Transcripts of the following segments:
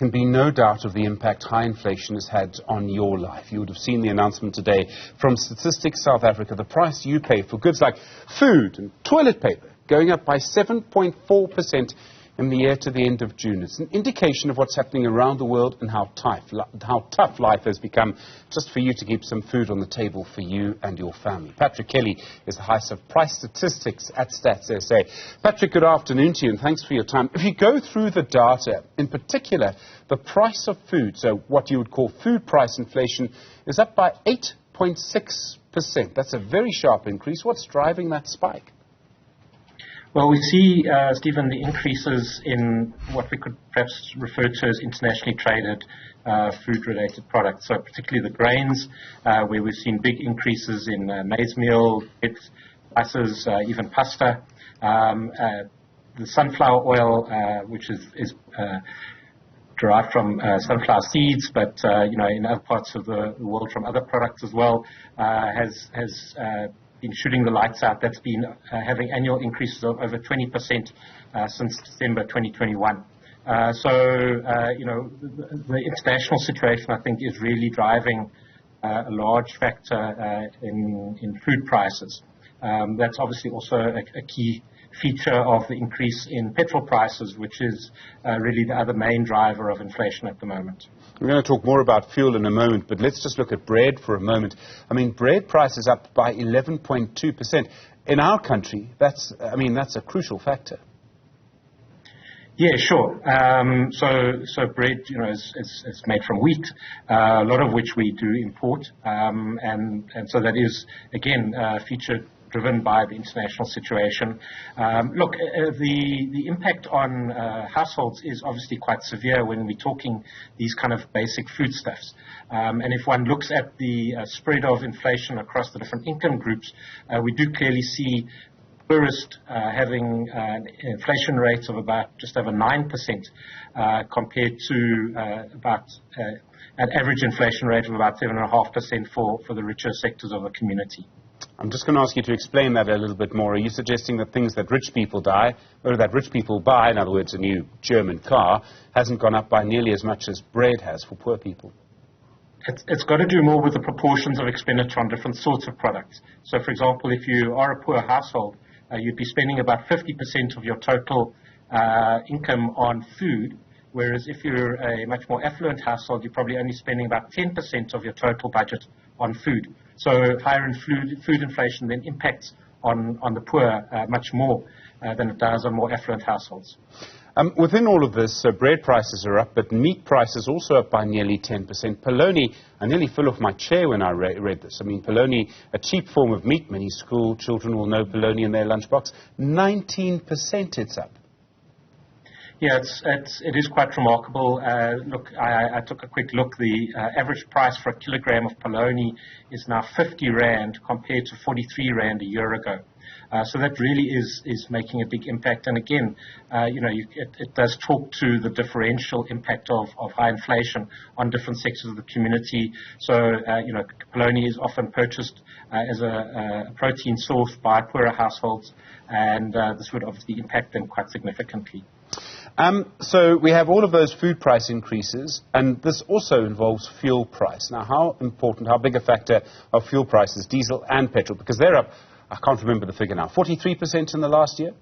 can be no doubt of the impact high inflation has had on your life. You would have seen the announcement today from Statistics South Africa. The price you pay for goods like food and toilet paper going up by 7.4% in the year to the end of June. It's an indication of what's happening around the world and how tough life has become just for you to keep some food on the table for you and your family. Patrick Kelly is the House of Price Statistics at Stats SA. Patrick, good afternoon to you and thanks for your time. If you go through the data, in particular, the price of food, so what you would call food price inflation, is up by 8.6%. That's a very sharp increase. What's driving that spike? Well, we see, Stephen, the increases in what we could perhaps refer to as internationally traded food-related products. So particularly the grains, where we've seen big increases in maize meal, spices, even pasta. The sunflower oil, which is derived from sunflower seeds, but in other parts of the world from other products as well, has been shooting the lights out. That's been having annual increases of over 20% since December 2021. The international situation, I think, is really driving a large factor in food prices. That's obviously also a key feature of the increase in petrol prices, which is really the other main driver of inflation at the moment. We're going to talk more about fuel in a moment, but let's just look at bread for a moment. I mean, bread price is up by 11.2%. In our country, that's a crucial factor. Yeah, sure. So bread, is made from wheat, a lot of which we do import, and so that is again a feature driven by the international situation. The impact on households is obviously quite severe when we're talking these kind of basic foodstuffs. And if one looks at the spread of inflation across the different income groups, we do clearly see poorest having an inflation rate of about just over 9% compared to about an average inflation rate of about 7.5% for the richer sectors of the community. I'm just going to ask you to explain that a little bit more. Are you suggesting that things that rich people buy, in other words, a new German car, hasn't gone up by nearly as much as bread has for poor people? It's got to do more with the proportions of expenditure on different sorts of products. So, for example, if you are a poor household, you'd be spending about 50% of your total income on food, whereas if you're a much more affluent household, you're probably only spending about 10% of your total budget on food. So higher food inflation then impacts on the poor much more than it does on more affluent households. Within all of this, bread prices are up, but meat prices also up by nearly 10%. Polony, I nearly fell off my chair when I read this. I mean, polony, a cheap form of meat. Many school children will know polony in their lunchbox. 19% it's up. Yeah, it is quite remarkable. I took a quick look. The average price for a kilogram of polony is now 50 Rand compared to 43 Rand a year ago. So that really is making a big impact. And again, it does talk to the differential impact of high inflation on different sectors of the community. So, polony is often purchased as a protein source by poorer households, and this would obviously impact them quite significantly. So we have all of those food price increases, and this also involves fuel price. Now, how big a factor are fuel prices, diesel and petrol? Because they're up, I can't remember the figure now, 43% in the last year?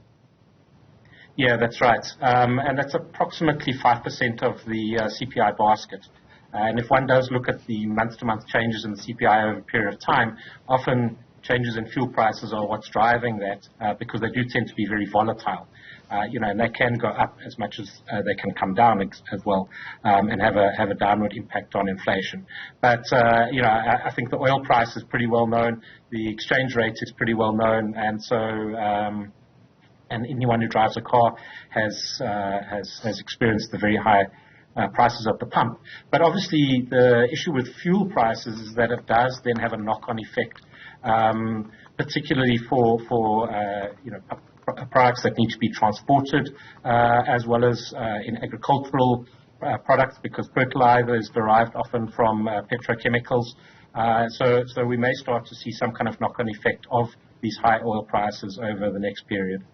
Yeah, that's right. And that's approximately 5% of the CPI basket. And if one does look at the month-to-month changes in the CPI over a period of time, often changes in fuel prices are what's driving that because they do tend to be very volatile. And they can go up as much as they can come down as well, and have a downward impact on inflation. But I think the oil price is pretty well known. The exchange rate is pretty well known, and so and anyone who drives a car has experienced the very high prices at the pump. But obviously, the issue with fuel prices is that it does then have a knock-on effect, particularly for products that need to be transported, as well as in agricultural products, because fertilizer is derived often from petrochemicals. So we may start to see some kind of knock-on effect of these high oil prices over the next period.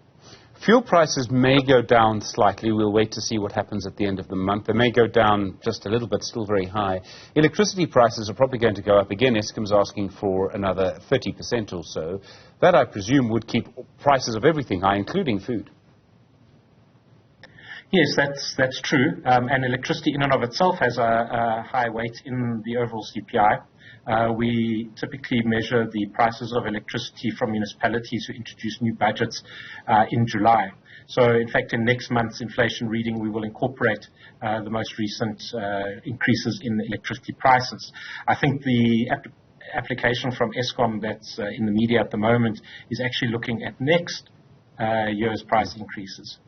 Fuel prices may go down slightly. We'll wait to see what happens at the end of the month. They may go down just a little bit, still very high. Electricity prices are probably going to go up again. Eskom's asking for another 30% or so. That, I presume, would keep prices of everything high, including food. Yes, that's true. And electricity in and of itself has a high weight in the overall CPI. We typically measure the prices of electricity from municipalities who introduce new budgets in July. So, in fact, in next month's inflation reading, we will incorporate the most recent increases in electricity prices. I think the application from Eskom that's in the media at the moment is actually looking at next year's price increases.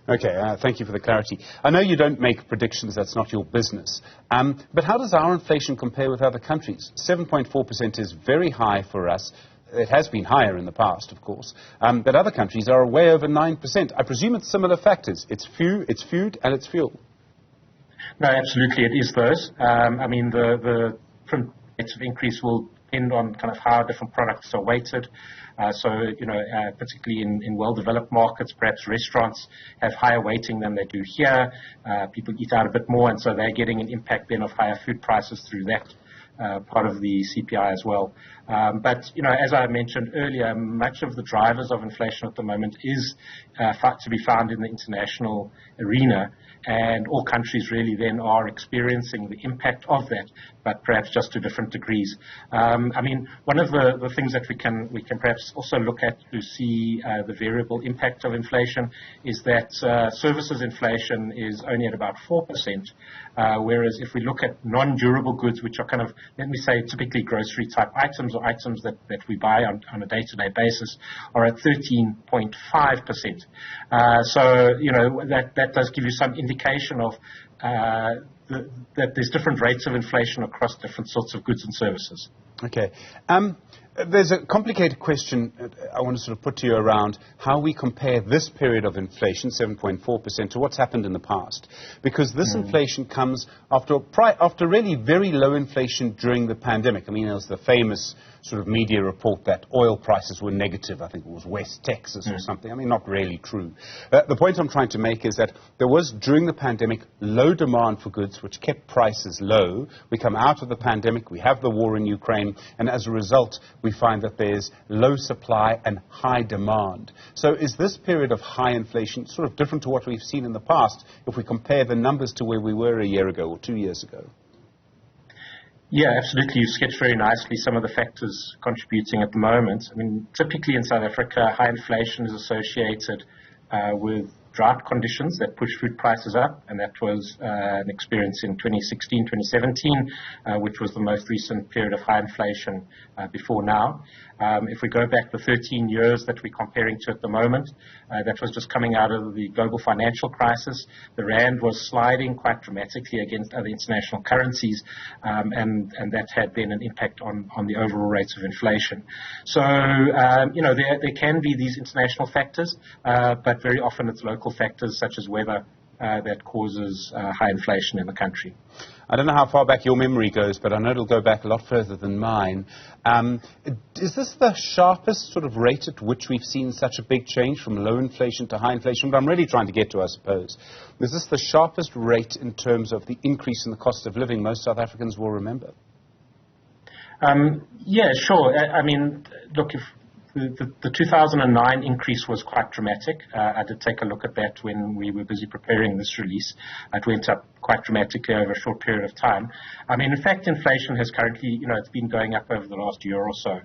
Okay, thank you for the clarity. I know you don't make predictions, that's not your business. But how does our inflation compare with other countries? 7.4% is very high for us. It has been higher in the past, of course. But other countries are way over 9%. I presume it's similar factors. It's food and it's fuel. No, absolutely, it is those. I mean, the different rates of increase will depend on kind of how different products are weighted. So, particularly in well-developed markets, perhaps restaurants have higher weighting than they do here. People eat out a bit more, and so they're getting an impact then of higher food prices through that part of the CPI as well. But, as I mentioned earlier, much of the drivers of inflation at the moment is to be found in the international arena. And all countries really then are experiencing the impact of that, but perhaps just to different degrees. I mean, one of the things that we can perhaps also look at to see the variable impact of inflation is that services inflation is only at about 4%, whereas if we look at non-durable goods, which are kind of, let me say, typically grocery type items or items that we buy on a day-to-day basis, are at 13.5%. So, that does give you some indication of that there's different rates of inflation across different sorts of goods and services. Okay. There's a complicated question I want to sort of put to you around how we compare this period of inflation, 7.4%, to what's happened in the past. Because this inflation comes after really very low inflation during the pandemic. I mean, there was the famous sort of media report that oil prices were negative. I think it was West Texas or something. I mean, not really true. The point I'm trying to make is that there was, during the pandemic, low demand for goods, which kept prices low. We come out of the pandemic, we have the war in Ukraine, and as a result, we find that there's low supply and high demand. So is this period of high inflation sort of different to what we've seen in the past if we compare the numbers to where we were a year ago or 2 years ago? Yeah, absolutely. You sketched very nicely some of the factors contributing at the moment. I mean, typically in South Africa, high inflation is associated with drought conditions that push food prices up, and that was an experience in 2016, 2017, which was the most recent period of high inflation before now. If we go back the 13 years that we're comparing to at the moment, that was just coming out of the global financial crisis. The rand was sliding quite dramatically against other international currencies, and that had then an impact on the overall rates of inflation. So, there can be these international factors, but very often it's local factors such as weather that causes high inflation in the country. I don't know how far back your memory goes, but I know it'll go back a lot further than mine. Is this the sharpest sort of rate at which we've seen such a big change from low inflation to high inflation? What I'm really trying to get to, I suppose, is this the sharpest rate in terms of the increase in the cost of living most South Africans will remember? Yeah, sure. I mean, look, if the 2009 increase was quite dramatic. I did take a look at that when we were busy preparing this release. It went up quite dramatically over a short period of time. I mean, in fact, inflation has currently, it's been going up over the last year or so.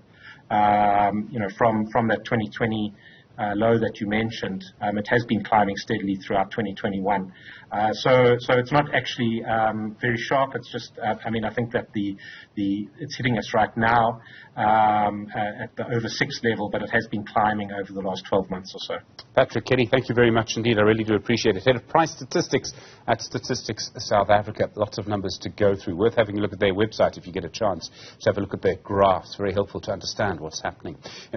From that 2020 low that you mentioned, it has been climbing steadily throughout 2021. So it's not actually very sharp. It's just, I think that it's hitting us right now at the over 6 level, but it has been climbing over the last 12 months or so. Patrick Kenny, thank you very much indeed. I really do appreciate it. Head of Price Statistics at Statistics South Africa. Lots of numbers to go through. Worth having a look at their website if you get a chance to have a look at their graphs. Very helpful to understand what's happening.